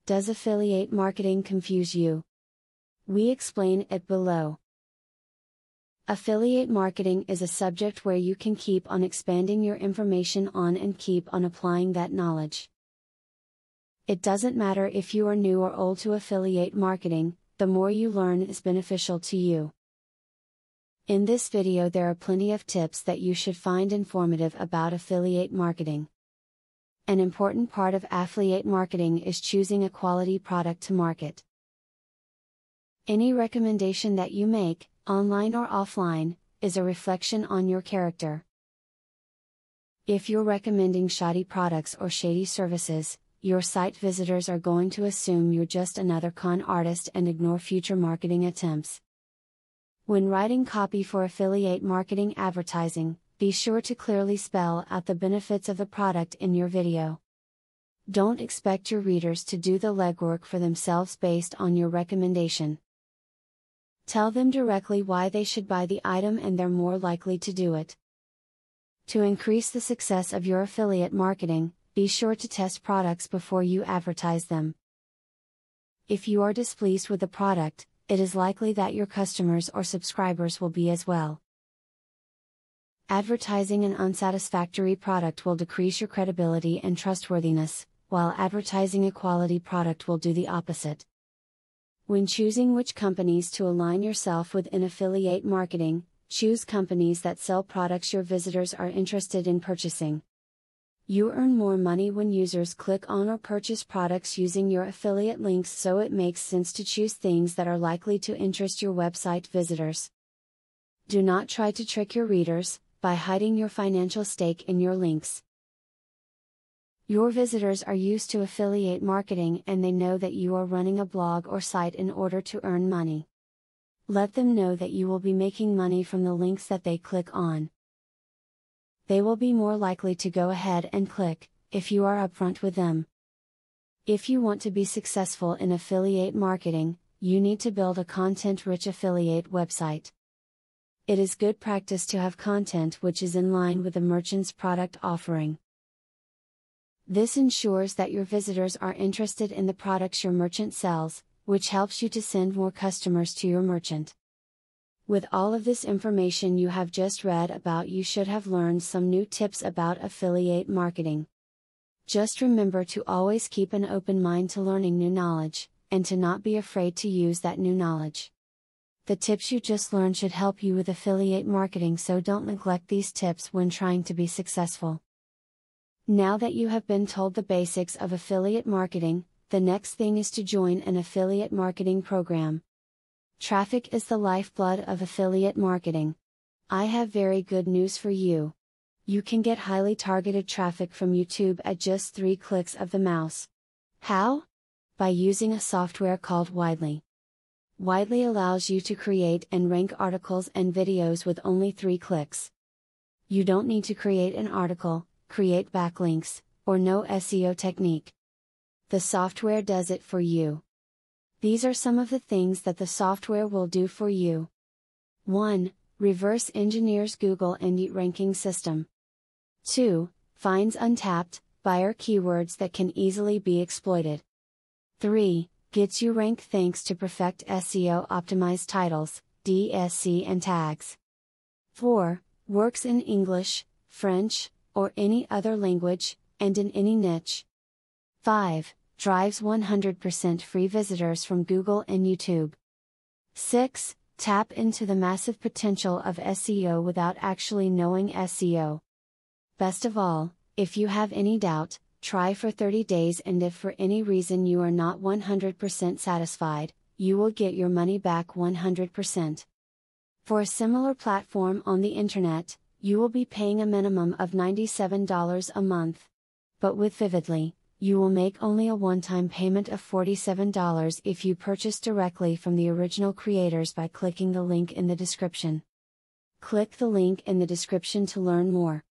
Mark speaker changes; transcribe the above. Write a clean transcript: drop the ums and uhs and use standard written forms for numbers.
Speaker 1: Does affiliate marketing confuse you? We explain it below. Affiliate marketing is a subject where you can keep on expanding your information on and keep on applying that knowledge. It doesn't matter if you are new or old to affiliate marketing, the more you learn is beneficial to you. In this video there are plenty of tips that you should find informative about affiliate marketing. An important part of affiliate marketing is choosing a quality product to market. Any recommendation that you make, online or offline, is a reflection on your character. If you're recommending shoddy products or shady services, your site visitors are going to assume you're just another con artist and ignore future marketing attempts. When writing copy for affiliate marketing advertising, be sure to clearly spell out the benefits of the product in your video. Don't expect your readers to do the legwork for themselves based on your recommendation. Tell them directly why they should buy the item and they're more likely to do it. To increase the success of your affiliate marketing, be sure to test products before you advertise them. If you are displeased with the product, it is likely that your customers or subscribers will be as well. Advertising an unsatisfactory product will decrease your credibility and trustworthiness, while advertising a quality product will do the opposite. When choosing which companies to align yourself with in affiliate marketing, choose companies that sell products your visitors are interested in purchasing. You earn more money when users click on or purchase products using your affiliate links, so it makes sense to choose things that are likely to interest your website visitors. Do not try to trick your readers by hiding your financial stake in your links. Your visitors are used to affiliate marketing and they know that you are running a blog or site in order to earn money. Let them know that you will be making money from the links that they click on. They will be more likely to go ahead and click, if you are upfront with them. If you want to be successful in affiliate marketing, you need to build a content-rich affiliate website. It is good practice to have content which is in line with the merchant's product offering. This ensures that your visitors are interested in the products your merchant sells, which helps you to send more customers to your merchant. With all of this information you have just read about, you should have learned some new tips about affiliate marketing. Just remember to always keep an open mind to learning new knowledge, and to not be afraid to use that new knowledge. The tips you just learned should help you with affiliate marketing, so don't neglect these tips when trying to be successful. Now that you have been told the basics of affiliate marketing, the next thing is to join an affiliate marketing program. Traffic is the lifeblood of affiliate marketing. I have very good news for you. You can get highly targeted traffic from YouTube at just 3 clicks of the mouse. How? By using a software called Widely. Widely allows you to create and rank articles and videos with only 3 clicks. You don't need to create an article, create backlinks, or know SEO technique. The software does it for you. These are some of the things that the software will do for you. 1. Reverse engineers Google and ranking system. 2. Finds untapped buyer keywords that can easily be exploited. 3. Gets you ranked thanks to perfect SEO optimized titles, DSC and tags. 4. Works in English, French, or any other language, and in any niche. 5. Drives 100% free visitors from Google and YouTube. 6. Tap into the massive potential of SEO without actually knowing SEO. Best of all, if you have any doubt, try for 30 days, and if for any reason you are not 100% satisfied, you will get your money back 100%. For a similar platform on the internet, you will be paying a minimum of $97 a month. But with Vividly, you will make only a one-time payment of $47 if you purchase directly from the original creators by clicking the link in the description. Click the link in the description to learn more.